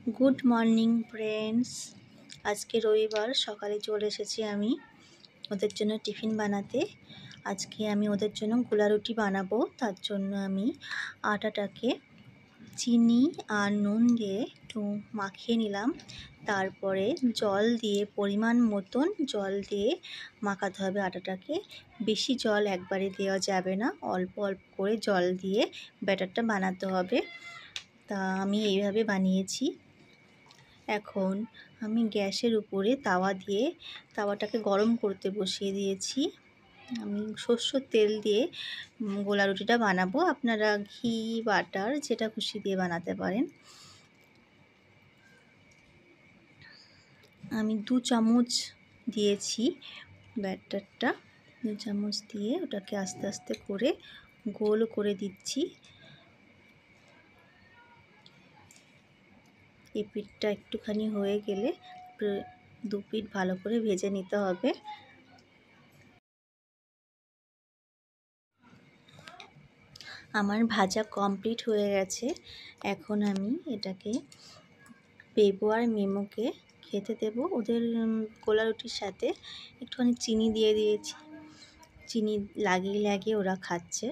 Good morning friends. আজকে রবিবার, সকালে চলে এসেছি আমি ওদের জন্য টিফিন বানাতে। আজকে আমি ওদের জন্য গোলা রুটি বানাবো। তার জন্য আমি আটাটাকে চিনি আর নুন দিয়ে একটু মাখিয়ে নিলাম। তারপরে জল দিয়ে পরিমাণ মতন জল দিয়ে মাখাতে হবে আটাটাকে। বেশি জল একবারে দেওয়া যাবে না, অল্প অল্প করে জল দিয়ে ব্যাটারটা বানাতে হবে। তা আমি এইভাবে বানিয়েছি। এখন আমি গ্যাসের উপরে তাওয়াটাকে গরম করতে বসিয়ে দিয়েছি। আমি সরষের তেল দিয়ে গোলা রুটিটা বানাবো। আপনারা ঘি, বাটার যেটা খুশি দিয়ে বানাতে পারেন। আমি 2 চামচ দিয়েছি ব্যাটারটা। 2 চামচ দিয়ে ওটাকে আস্তে আস্তে করে গোল করে দিচ্ছি। এই পিঠটা একটুখানি হয়ে গেলে দু পিঠ ভালো করে ভেজে নিতে হবে। আমার ভাজা কমপ্লিট হয়ে গেছে। এখন আমি এটাকে বেবো আর মিমোকে খেতে দেব। ওদের গোলা রুটির সাথে একটুখানি চিনি দিয়ে দিয়েছি। চিনি লাগিয়ে লাগিয়ে ওরা খাচ্ছে।